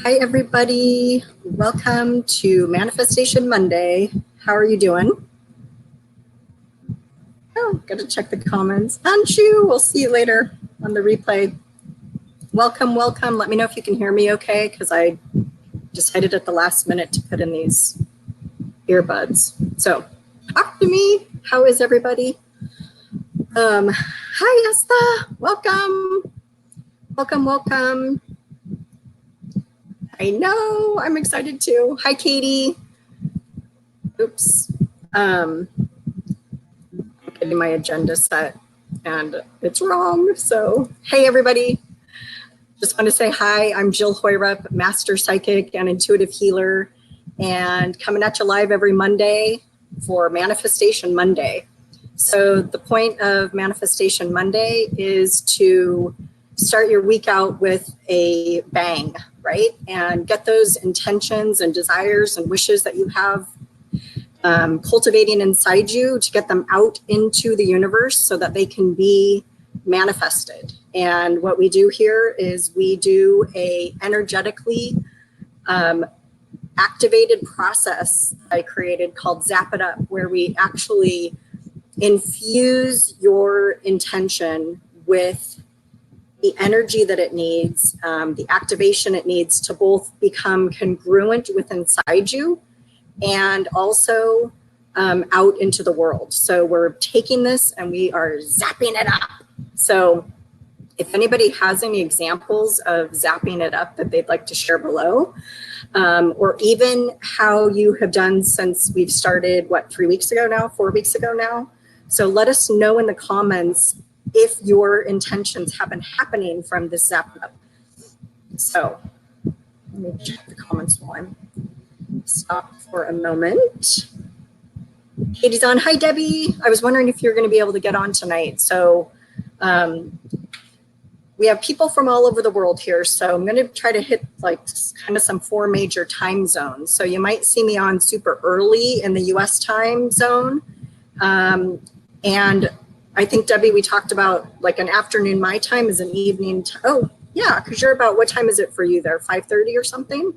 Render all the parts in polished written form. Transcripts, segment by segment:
Hi, everybody. Welcome to Manifestation Monday. How are you doing? Oh, gotta check the comments. Anshu, we'll see you later on the replay. Welcome, welcome. Let me know if you can hear me okay, because I decided at the last minute to put in these earbuds. So talk to me. How is everybody? Hi, Esther. Welcome. Welcome, welcome. I know, I'm excited too. Hi, Katie. Oops. I'm getting my agenda set and it's wrong. So, hey, everybody. Just want to say hi. I'm Jill Hoyrup, Master Psychic and Intuitive Healer, and coming at you live every Monday for Manifestation Monday. So the point of Manifestation Monday is to start your week out with a bang, right? And get those intentions and desires and wishes that you have cultivating inside you to get them out into the universe so that they can be manifested. And what we do here is we do a energetically activated process I created called Zap It Up, where we actually infuse your intention with the energy that it needs, the activation it needs to both become congruent with inside you and also out into the world. So we're taking this and we are zapping it up. So if anybody has any examples of zapping it up that they'd like to share below, or even how you have done since we've started, what, 3 weeks ago now, 4 weeks ago now. So let us know in the comments if your intentions have been happening from this Zap It Up. So let me check the comments while I'm stop for a moment. Katie's on. Hi, Debbie. I was wondering if you're going to be able to get on tonight. So we have people from all over the world here. So I'm going to try to hit like kind of some 4 major time zones. So you might see me on super early in the US time zone. And I think, Debbie, we talked about like an afternoon my time is an evening. Oh, yeah, because you're about, what time is it for you there? 5:30 or something?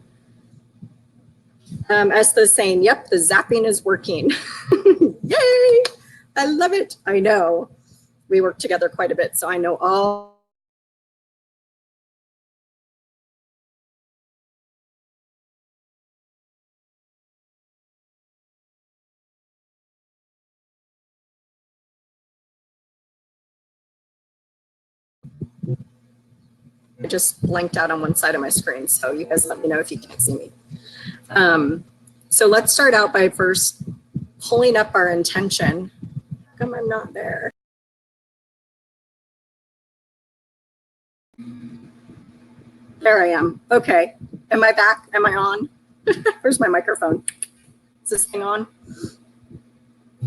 Esther's saying, yep, the zapping is working. Yay! I love it. I know. We work together quite a bit, so I know all. I just blanked out on one side of my screen, so you guys let me know if you can't see me. So let's start out by first pulling up our intention. How come I'm not there? There I am. Okay. Am I back? Am I on? Where's my microphone? Is this thing on?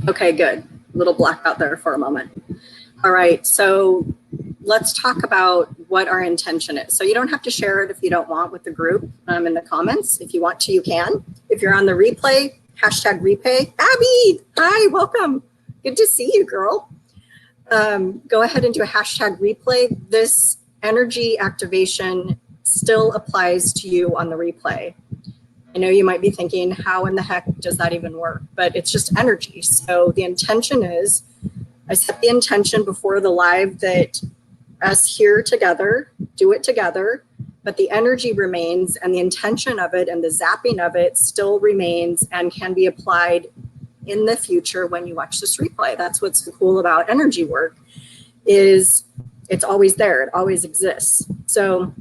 Okay, good. A little black out there for a moment. All right. So let's talk about what our intention is. So you don't have to share it if you don't want with the group in the comments. If you want to, you can. If you're on the replay, hashtag replay. Abby, hi, welcome. Good to see you, girl. Go ahead and do a hashtag replay. This energy activation still applies to you on the replay. I know you might be thinking, how in the heck does that even work? But it's just energy. So the intention is, I set the intention before the live that us here together, do it together, but the energy remains and the intention of it and the zapping of it still remains and can be applied in the future when you watch this replay. That's what's so cool about energy work, is it's always there, it always exists. So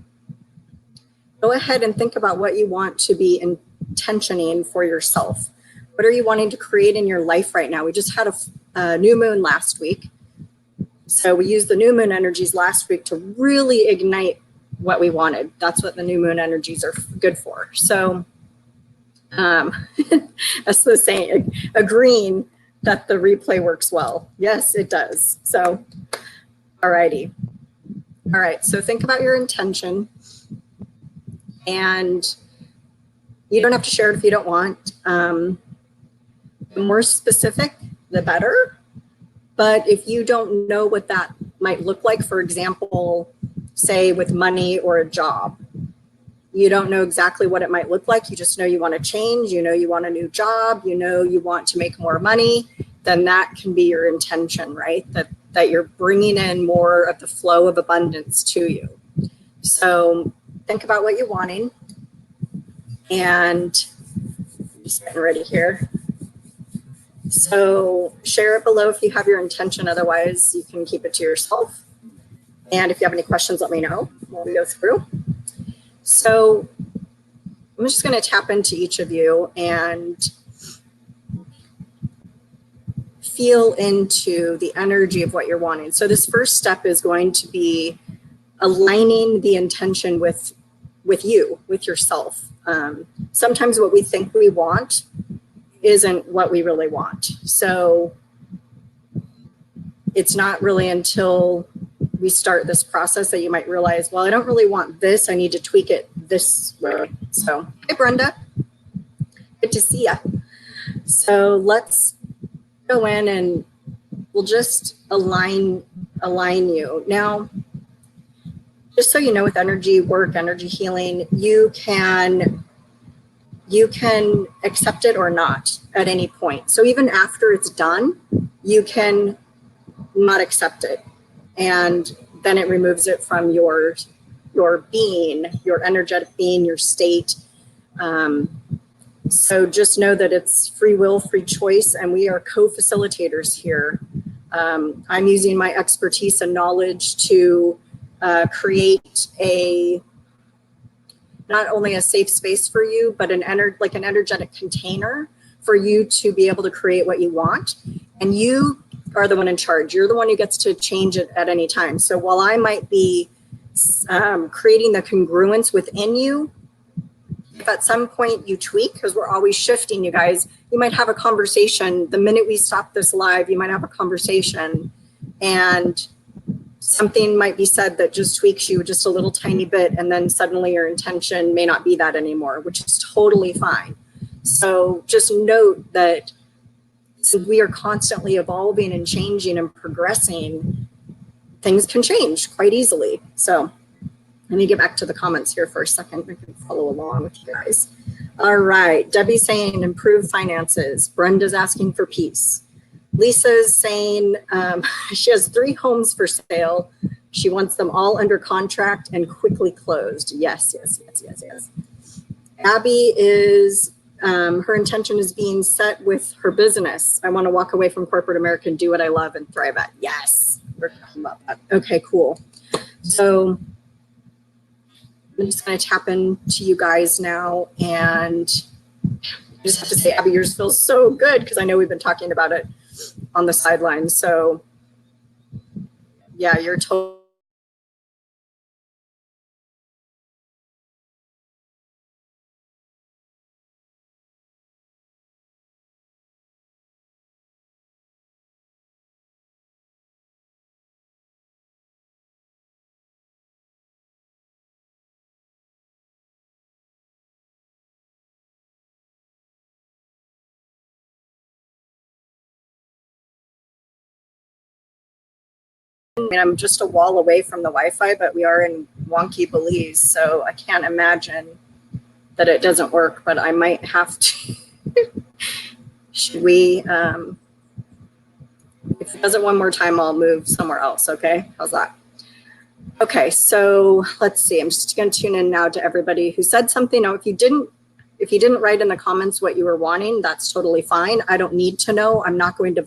go ahead and think about what you want to be intentioning for yourself. What are you wanting to create in your life right now? We just had a new moon last week. So we used the new moon energies last week to really ignite what we wanted. That's what the new moon energies are good for. So that's the saying, agreeing that the replay works well. Yes, it does. So, all righty. All right, so think about your intention. And you don't have to share it if you don't want. The more specific, the better. But if you don't know what that might look like, for example, say with money or a job, you don't know exactly what it might look like, you just know you want to change, you know you want a new job, you know you want to make more money, then that can be your intention, right? That you're bringing in more of the flow of abundance to you. So think about what you're wanting, and I'm just getting ready here. So share it below if you have your intention, otherwise you can keep it to yourself. And if you have any questions, let me know while we go through. So I'm just going to tap into each of you and feel into the energy of what you're wanting. So this first step is going to be aligning the intention with you, with yourself. Sometimes what we think we want isn't what we really want. So it's not really until we start this process that you might realize, well, I don't really want this. I need to tweak it this way. So, hey, Brenda, good to see ya. So let's go in and we'll just align you. Now, just so you know, with energy work, energy healing, you can accept it or not at any point. So even after it's done, you can not accept it. And then it removes it from your being, your energetic being, your state. So just know that it's free will, free choice, and we are co-facilitators here. I'm using my expertise and knowledge to create not only a safe space for you, but an energetic container for you to be able to create what you want. And you are the one in charge. You're the one who gets to change it at any time. So while I might be creating the congruence within you, if at some point you tweak, because we're always shifting, you guys, you might have a conversation. The minute we stop this live, you might have a conversation and something might be said that just tweaks you just a little tiny bit, and then suddenly your intention may not be that anymore, which is totally fine. So just note that since we are constantly evolving and changing and progressing, things can change quite easily. So let me get back to the comments here for a second. I can follow along with you guys. All right, Debbie's saying improve finances. Brenda's asking for peace. Lisa's saying she has 3 homes for sale. She wants them all under contract and quickly closed. Yes, yes, yes, yes, yes. Abby is, her intention is being set with her business. I want to walk away from corporate America and do what I love and thrive at. Yes, we're talking about that. Okay, cool. So I'm just going to tap into you guys now, and I just have to say, Abby, yours feels so good because I know we've been talking about it on the sidelines. So yeah, you're totally. I mean, I'm just a wall away from the Wi-Fi, but we are in wonky Belize, so I can't imagine that it doesn't work, but I might have to. Should we, if it doesn't one more time, I'll move somewhere else, okay? How's that? Okay, so let's see. I'm just going to tune in now to everybody who said something. Now, if you didn't write in the comments what you were wanting, that's totally fine. I don't need to know. I'm not going to,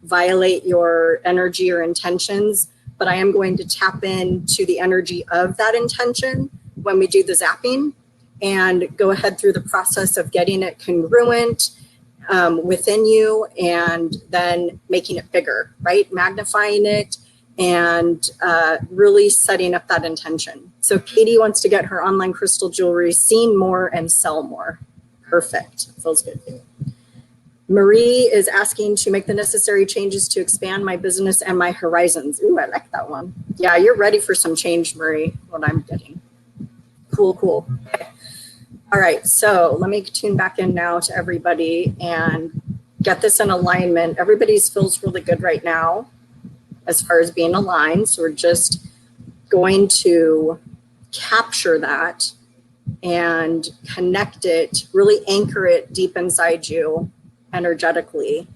violate your energy or intentions, but I am going to tap into the energy of that intention when we do the zapping and go ahead through the process of getting it congruent within you, and then making it bigger, right? Magnifying it and really setting up that intention. So Katie wants to get her online crystal jewelry seen more and sell more. Perfect. Feels good. Marie is asking to make the necessary changes to expand my business and my horizons. Ooh, I like that one. Yeah, you're ready for some change, Marie, what I'm getting. Cool, cool. Okay. All right, so let me tune back in now to everybody and get this in alignment. Everybody's feels really good right now as far as being aligned. So we're just going to capture that and connect it, really anchor it deep inside you energetically.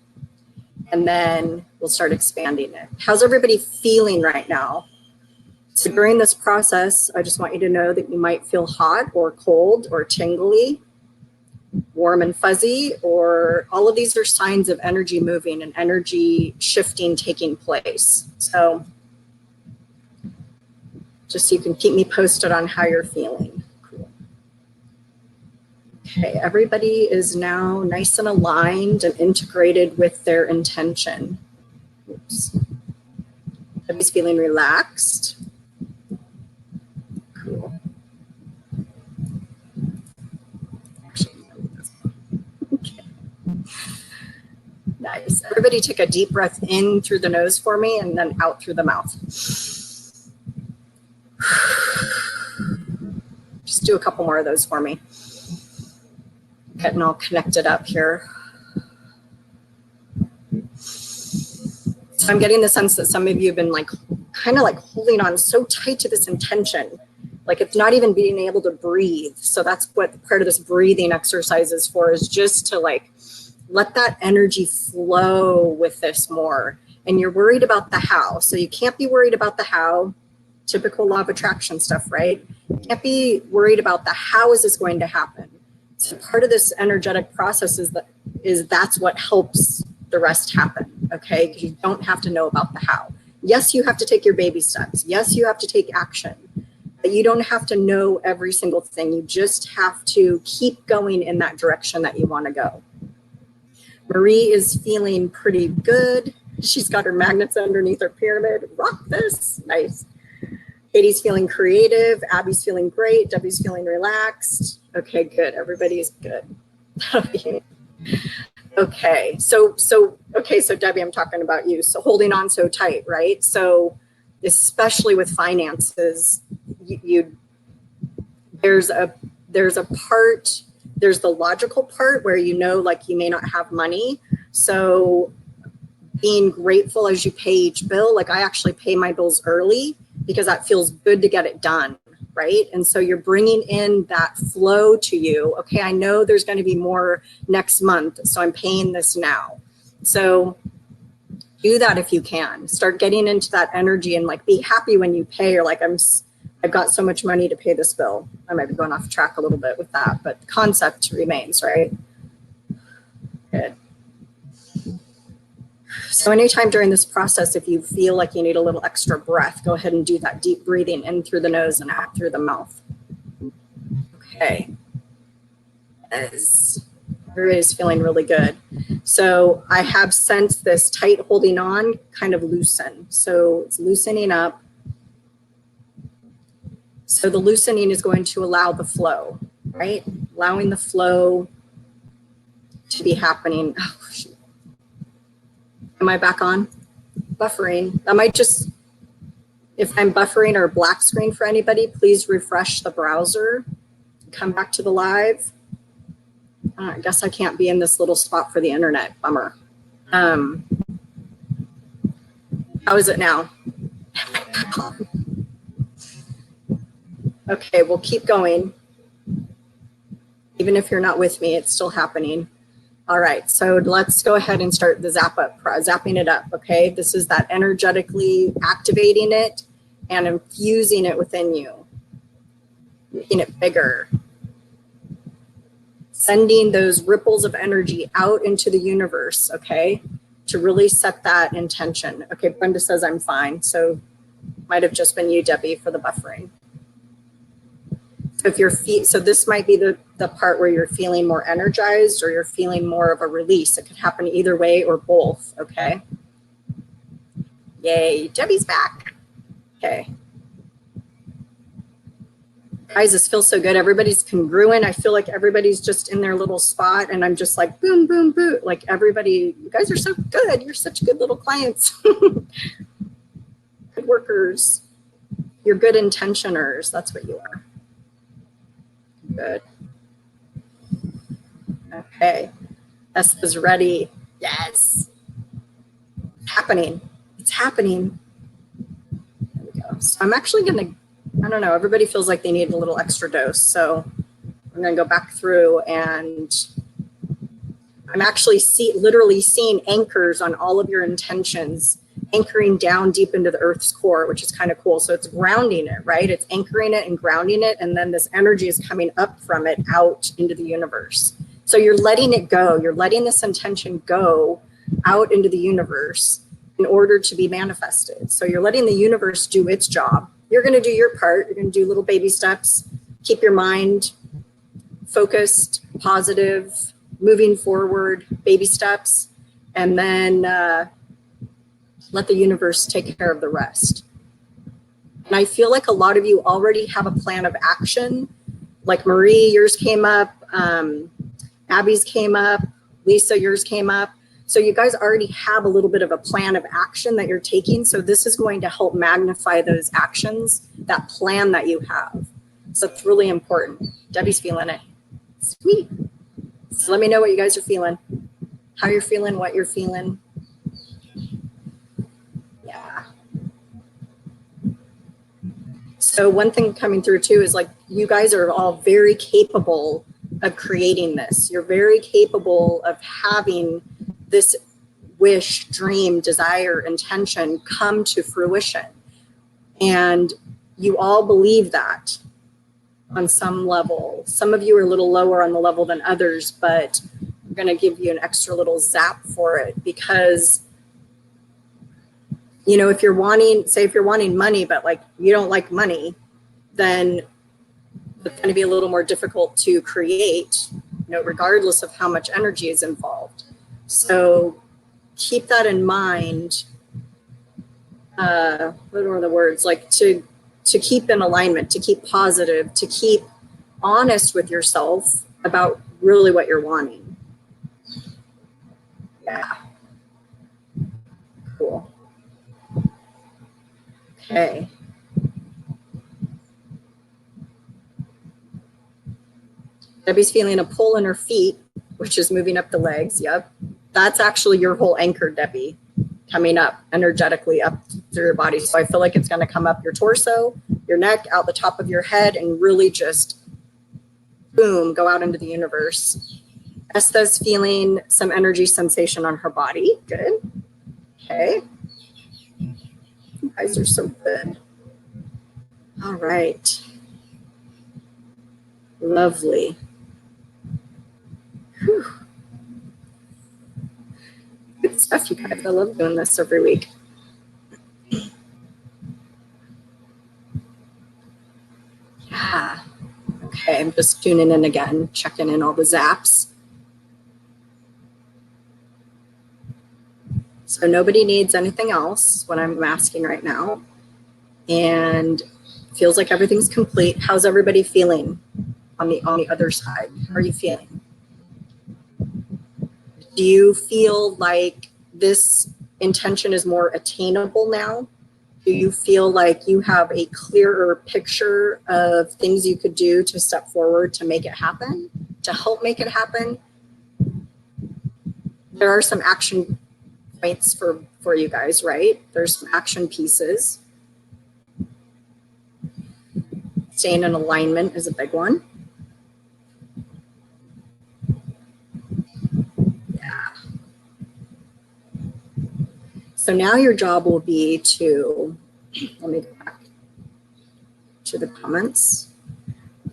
And then we'll start expanding it. How's everybody feeling right now? So during this process, I just want you to know that you might feel hot or cold or tingly, warm and fuzzy, or all of these are signs of energy moving and energy shifting taking place. So just so you can keep me posted on how you're feeling. Cool. Okay, everybody is now nice and aligned and integrated with their intention. Oops. Everybody's feeling relaxed. Cool. Okay. Nice. Everybody take a deep breath in through the nose for me and then out through the mouth. Just do a couple more of those for me. Getting all connected up here. So I'm getting the sense that some of you have been like, kind of like holding on so tight to this intention. Like it's not even being able to breathe. So that's what part of this breathing exercise is for, is just to like, let that energy flow with this more. And you're worried about the how. So you can't be worried about the how. Typical law of attraction stuff, right? You can't be worried about the how is this going to happen. So part of this energetic process is that's what helps the rest happen, okay? Because you don't have to know about the how. Yes, you have to take your baby steps. Yes, you have to take action. But you don't have to know every single thing. You just have to keep going in that direction that you want to go. Marie is feeling pretty good. She's got her magnets underneath her pyramid. Rock this. Nice. Katie's feeling creative. Abby's feeling great. Debbie's feeling relaxed. Okay, good. Everybody's good. Okay, so Debbie, I'm talking about you. So holding on so tight, right? So especially with finances, there's a part, there's the logical part where you know, like you may not have money. So being grateful as you pay each bill, like I actually pay my bills early because that feels good to get it done, right? And so you're bringing in that flow to you. Okay, I know there's going to be more next month, so I'm paying this now. So do that if you can. Start getting into that energy and like be happy when you pay. Or like I've got so much money to pay this bill. I might be going off track a little bit with that, but the concept remains, right? Good. So anytime during this process, if you feel like you need a little extra breath, go ahead and do that deep breathing in through the nose and out through the mouth. Okay. As everybody's feeling really good. So I have sensed this tight holding on kind of loosen. So it's loosening up. So the loosening is going to allow the flow, right? Allowing the flow to be happening. Oh, shoot. Am I back on? Buffering. I might just, if I'm buffering or black screen for anybody, please refresh the browser. Come back to the live. I guess I can't be in this little spot for the internet. Bummer. How is it now? Okay, we'll keep going. Even if you're not with me, it's still happening. All right, so let's go ahead and start the zapping it up, okay? This is that energetically activating it and infusing it within you, making it bigger. Sending those ripples of energy out into the universe, okay? To really set that intention. Okay, Brenda says I'm fine, so might have just been you, Debbie, for the buffering. If your feet, so this might be the part where you're feeling more energized or you're feeling more of a release. It could happen either way or both, okay? Yay, Debbie's back. Okay. Guys, this feels so good. Everybody's congruent. I feel like everybody's just in their little spot and I'm just like, boom, boom, boom. Like everybody, you guys are so good. You're such good little clients. Good workers. You're good intentioners. That's what you are. Good. Okay. Esther's ready. Yes. It's happening. It's happening. There we go. So I'm actually going to, I don't know, everybody feels like they need a little extra dose. So I'm going to go back through, and I'm actually literally seeing anchors on all of your intentions, anchoring down deep into the earth's core, which is kind of cool. So it's grounding it, right? It's anchoring it and grounding it. And then this energy is coming up from it out into the universe. So you're letting it go. You're letting this intention go out into the universe in order to be manifested. So you're letting the universe do its job. You're going to do your part. You're going to do little baby steps. Keep your mind focused, positive, moving forward, baby steps, and then let the universe take care of the rest. And I feel like a lot of you already have a plan of action. Like Marie, yours came up, Abby's came up, Lisa, yours came up. So you guys already have a little bit of a plan of action that you're taking. So this is going to help magnify those actions, that plan that you have. So it's really important. Debbie's feeling it. Sweet. So let me know what you guys are feeling, how you're feeling, what you're feeling. Yeah. So one thing coming through too is like you guys are all very capable of creating this. You're very capable of having this wish, dream, desire, intention come to fruition. And you all believe that on some level. Some of you are a little lower on the level than others, but I'm going to give you an extra little zap for it because, you know, if you're wanting, say if you're wanting money, but like you don't like money, then it's going to be a little more difficult to create, you know, regardless of how much energy is involved. So keep that in mind. What are the words? Like to keep in alignment, to keep positive, to keep honest with yourself about really what you're wanting. Yeah. Cool. Okay. Debbie's feeling a pull in her feet, which is moving up the legs. Yep. That's actually your whole anchor, Debbie, coming up energetically up through your body. So I feel like it's going to come up your torso, your neck, out the top of your head, and really just boom, go out into the universe. Estha's feeling some energy sensation on her body. Good. Okay. You guys are so good. All right. Lovely. Whew. Good stuff, you guys. I love doing this every week. Yeah. Okay, I'm just tuning in again, checking in all the zaps. So nobody needs anything else, what I'm asking right now. And feels like everything's complete. How's everybody feeling on the other side? How are you feeling? Do you feel like this intention is more attainable now? Do you feel like you have a clearer picture of things you could do to step forward to make it happen, to help make it happen? There are some action points for you guys, right? There's some action pieces. Staying in alignment is a big one. Yeah. So now your job will be to, let me go back to the comments.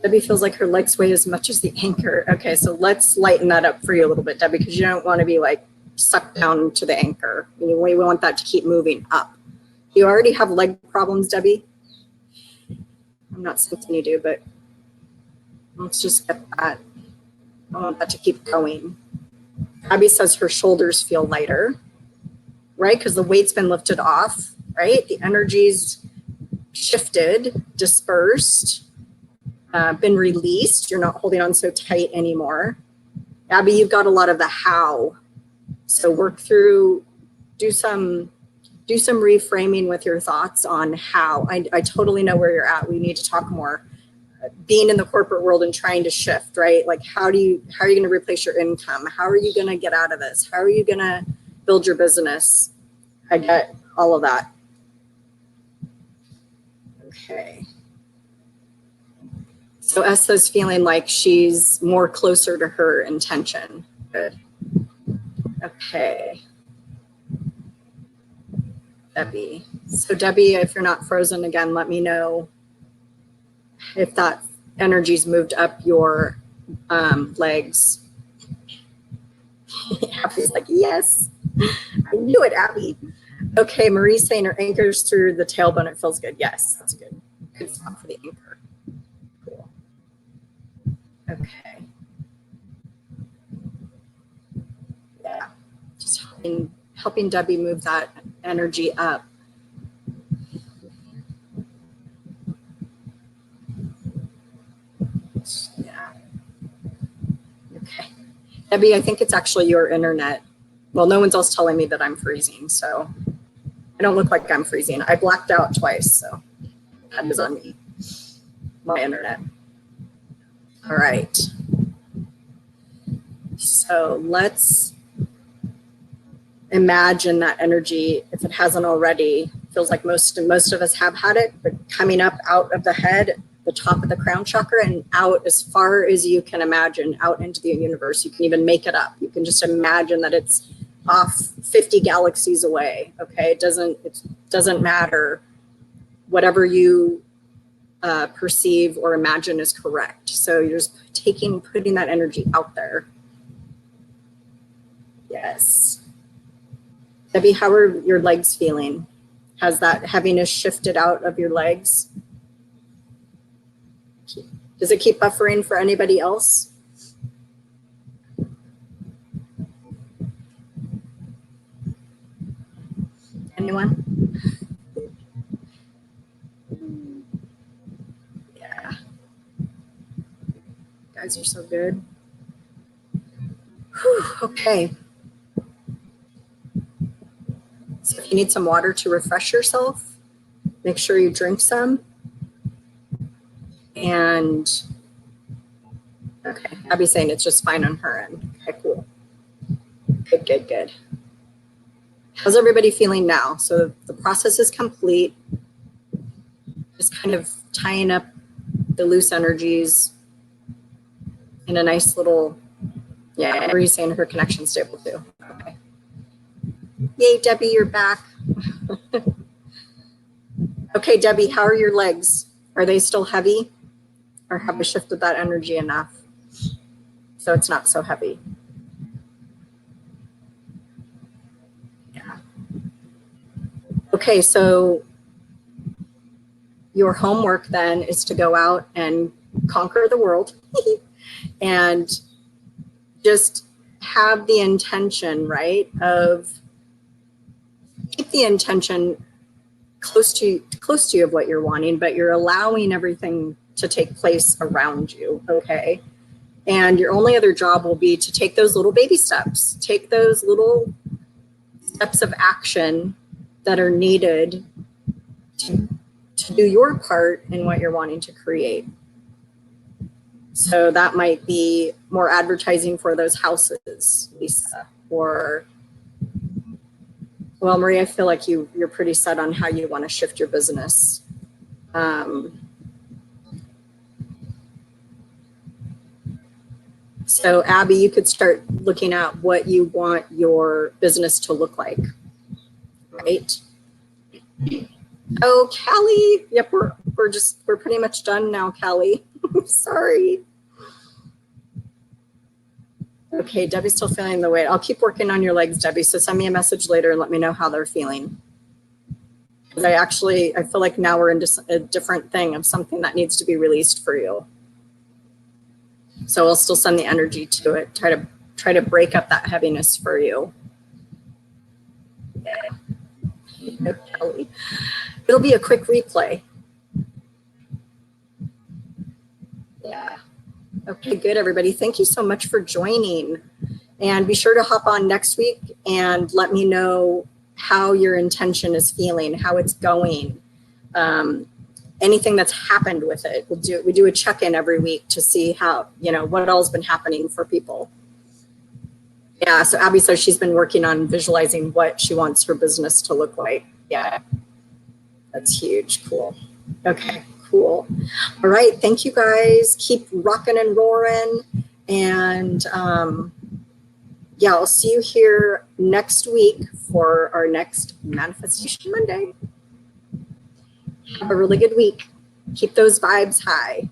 Debbie feels like her legs weigh as much as the anchor. Okay, so let's lighten that up for you a little bit, Debbie, because you don't want to be like sucked down to the anchor. We want that to keep moving up. You already have leg problems, Debbie? I'm not saying you do, but let's just get that. I want that to keep going. Abby says her shoulders feel lighter, right? Because the weight's been lifted off, right? The energy's shifted, dispersed, been released. You're not holding on so tight anymore. Abby, you've got a lot of the how. So work through, do some reframing with your thoughts on how. I totally know where you're at. We need to talk more. Being in the corporate world and trying to shift, right? Like how are you going to replace your income? How are you going to get out of this? How are you going to build your business? I get all of that. Okay. So Essa's feeling like she's more closer to her intention. Good. Okay. Debbie. So Debbie, if you're not frozen again, let me know if that energy's moved up your legs. Abby's like, yes, I knew it, Abby. Okay, Marie's saying her anchors through the tailbone. It feels good. Yes, that's good. Good spot for the anchor. Cool. Okay. Yeah, just helping Debbie move that energy up. Yeah. Okay. Debbie, I think it's actually your internet. Well, no one's else telling me that I'm freezing, so I don't look like I'm freezing. I blacked out twice, so that is on me. My internet. All right. So let's imagine that energy, if it hasn't already, feels like most of us have had it, but coming up out of the head, the top of the crown chakra, and out as far as you can imagine, out into the universe. You can even make it up. You can just imagine that it's off 50 galaxies away. Okay, it doesn't matter. Whatever you perceive or imagine is correct. So you're just putting that energy out there. Yes. Debbie, how are your legs feeling? Has that heaviness shifted out of your legs? Does it keep buffering for anybody else? Anyone? Yeah. You guys are so good. Whew, okay. So if you need some water to refresh yourself, make sure you drink some. And okay, Abby's saying it's just fine on her end. Okay, cool. Good, good, good. How's everybody feeling now? So the process is complete. Just kind of tying up the loose energies in a nice little, yeah, Everybody's saying her connection's stable too. Okay. Yay, Debbie, you're back. Okay, Debbie, how are your legs? Are they still heavy? Or have we shifted that energy enough so it's not so heavy? Yeah. Okay, so your homework then is to go out and conquer the world and just have the intention, right, of keep the intention close to you of what you're wanting, but you're allowing everything to take place around you, okay? And your only other job will be to take those little baby steps, take those little steps of action that are needed to do your part in what you're wanting to create. So that might be more advertising for those houses, Lisa, or, well, Marie, I feel like you're pretty set on how you want to shift your business. So Abby, you could start looking at what you want your business to look like, right? Oh, Callie, yep, we're pretty much done now, Callie. Sorry. Okay, Debbie's still feeling the weight. I'll keep working on your legs, Debbie. So send me a message later and let me know how they're feeling. I feel like now we're into a different thing of something that needs to be released for you. So I'll still send the energy to it. Try to break up that heaviness for you. Yeah. Kelly. It'll be a quick replay. Yeah. Okay, good, everybody. Thank you so much for joining. And be sure to hop on next week and let me know how your intention is feeling, how it's going, anything that's happened with it. We do a check-in every week to see how, what all's been happening for people. Yeah, so Abby says she's been working on visualizing what she wants her business to look like. Yeah, that's huge. Cool. Okay, Cool. All right. Thank you guys. Keep rocking and roaring. And yeah, I'll see you here next week for our next Manifestation Monday. Have a really good week. Keep those vibes high.